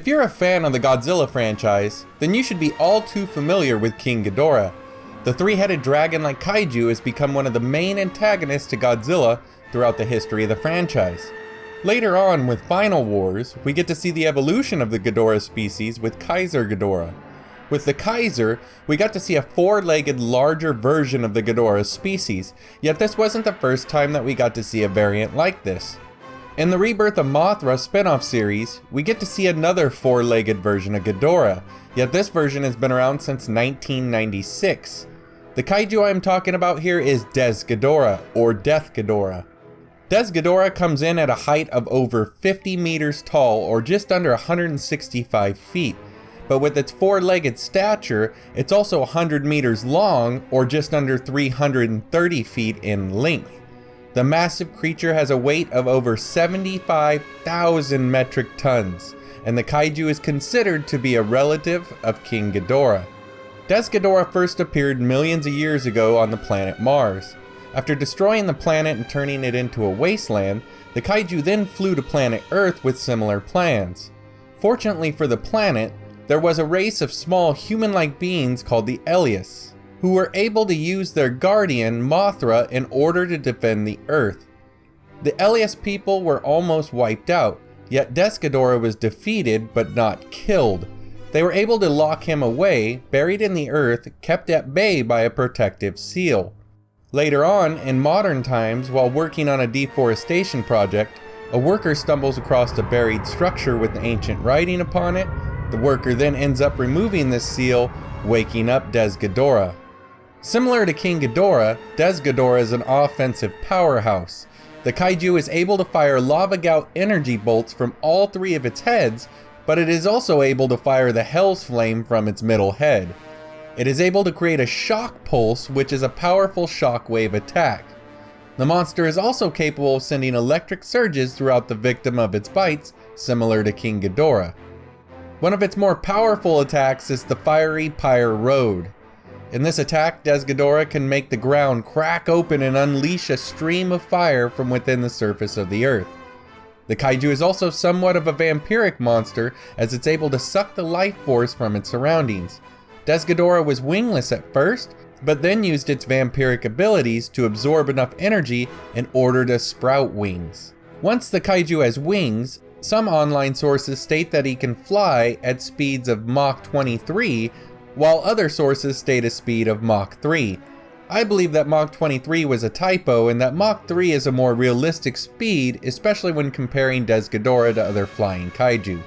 If you're a fan of the Godzilla franchise, then you should be all too familiar with King Ghidorah. The three-headed dragon-like kaiju has become one of the main antagonists to Godzilla throughout the history of the franchise. Later on, with Final Wars, we get to see the evolution of the Ghidorah species with Kaiser Ghidorah. With the Kaiser, we got to see a four-legged, larger version of the Ghidorah species, yet this wasn't the first time that we got to see a variant like this. In the Rebirth of Mothra spin-off series, we get to see another four-legged version of Ghidorah, yet this version has been around since 1996. The kaiju I am talking about here is Desghidorah, or Death Ghidorah. Desghidorah comes in at a height of over 50 meters tall, or just under 165 feet. But with its four-legged stature, it's also 100 meters long, or just under 330 feet in length. The massive creature has a weight of over 75,000 metric tons, and the kaiju is considered to be a relative of King Ghidorah. Desghidorah first appeared millions of years ago on the planet Mars. After destroying the planet and turning it into a wasteland, the kaiju then flew to planet Earth with similar plans. Fortunately for the planet, there was a race of small human-like beings called the Elias, who were able to use their guardian, Mothra, in order to defend the Earth. The Elias people were almost wiped out, yet Desghidorah was defeated but not killed. They were able to lock him away, buried in the earth, kept at bay by a protective seal. Later on, in modern times, while working on a deforestation project, a worker stumbles across a buried structure with ancient writing upon it. The worker then ends up removing this seal, waking up Desghidorah. Similar to King Ghidorah, Desghidorah is an offensive powerhouse. The kaiju is able to fire lava gout energy bolts from all three of its heads, but it is also able to fire the Hell's Flame from its middle head. It is able to create a shock pulse, which is a powerful shockwave attack. The monster is also capable of sending electric surges throughout the victim of its bites, similar to King Ghidorah. One of its more powerful attacks is the Fiery Pyre Road. In this attack, Desghidorah can make the ground crack open and unleash a stream of fire from within the surface of the earth. The kaiju is also somewhat of a vampiric monster, as it's able to suck the life force from its surroundings. Desghidorah was wingless at first, but then used its vampiric abilities to absorb enough energy in order to sprout wings. Once the kaiju has wings, some online sources state that he can fly at speeds of Mach 23, while other sources state a speed of Mach 3. I believe that Mach 23 was a typo and that Mach 3 is a more realistic speed, especially when comparing Desghidorah to other flying kaiju.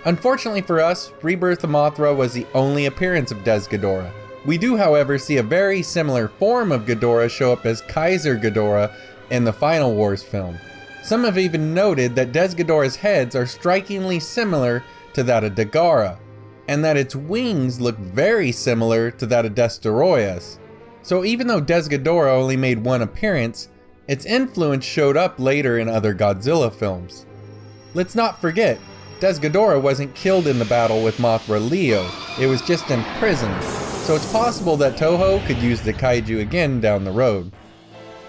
Unfortunately for us, Rebirth of Mothra was the only appearance of Desghidorah. We do, however, see a very similar form of Ghidorah show up as Kaiser Ghidorah in the Final Wars film. Some have even noted that Desghidorah's heads are strikingly similar to that of Desghidorah, and that its wings look very similar to that of Desghidorah's. So even though Desghidorah only made one appearance, its influence showed up later in other Godzilla films. Let's not forget, Desghidorah wasn't killed in the battle with Mothra Leo, it was just imprisoned, so it's possible that Toho could use the kaiju again down the road.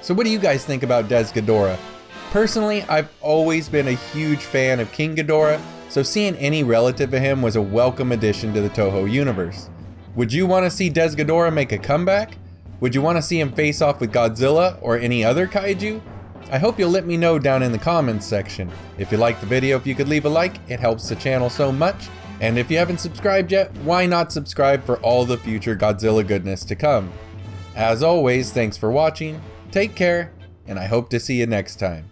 So what do you guys think about Desghidorah? Personally, I've always been a huge fan of King Ghidorah, so seeing any relative of him was a welcome addition to the Toho universe. Would you want to see Desghidorah make a comeback? Would you want to see him face off with Godzilla or any other kaiju? I hope you'll let me know down in the comments section. If you liked the video, if you could leave a like, it helps the channel so much. And if you haven't subscribed yet, why not subscribe for all the future Godzilla goodness to come? As always, thanks for watching, take care, and I hope to see you next time.